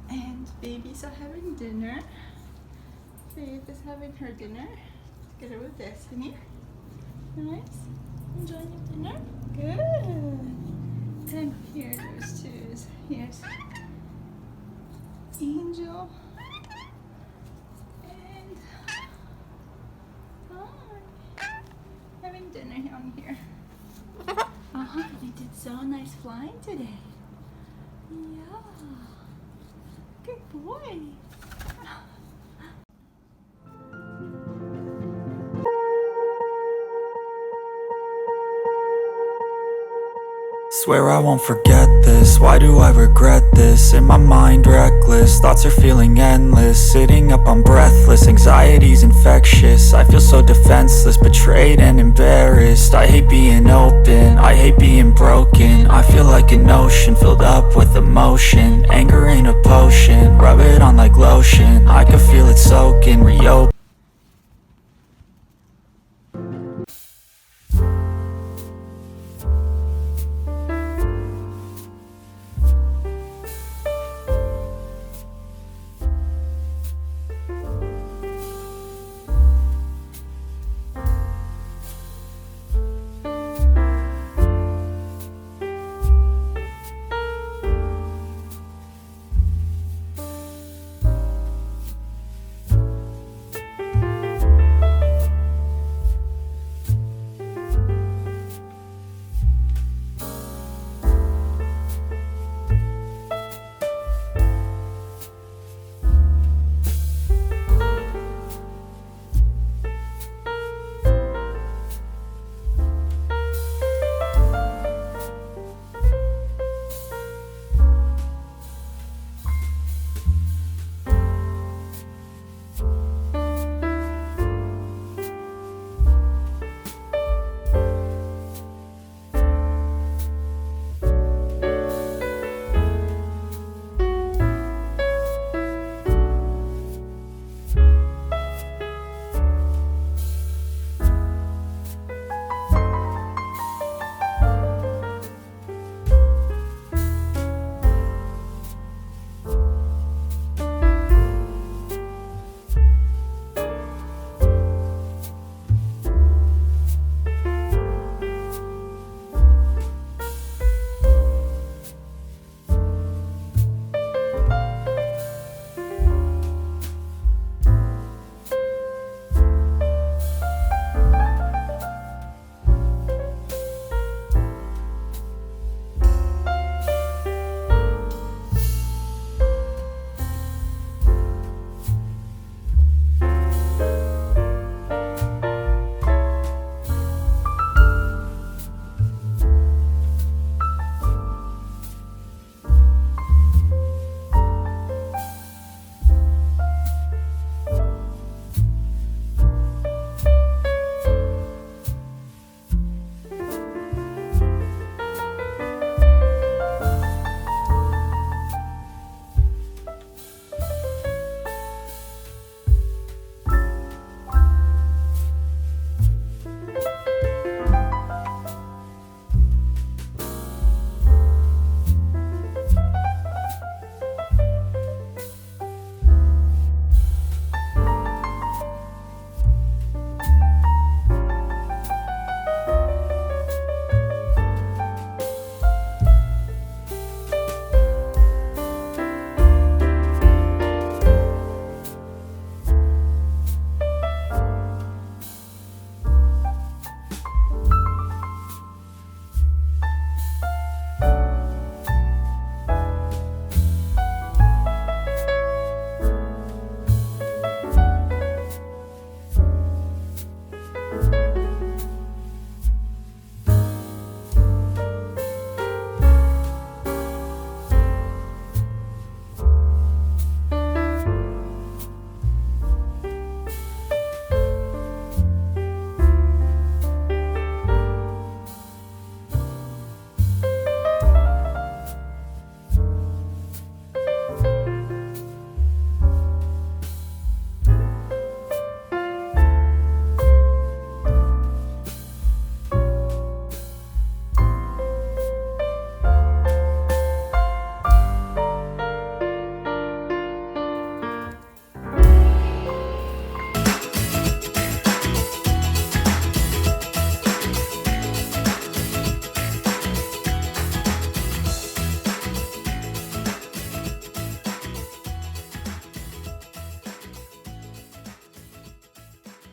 And babies are having dinner. Faith is having her dinner together with Destiny. Nice. Enjoying your dinner? Good. And here there's two. Here's Angel. And hi. Having dinner on here. They did so nice flying today. Yeah. Good boy. Swear I won't forget this, why do I regret this? In my mind reckless, thoughts are feeling endless. Sitting up I'm breathless, anxiety's infectious. I feel so defenseless, betrayed and embarrassed. I hate being open, I hate being broken. I feel like an ocean filled up with emotion. Anger ain't a potion, rub it on like lotion. I can feel it soaking, reopen.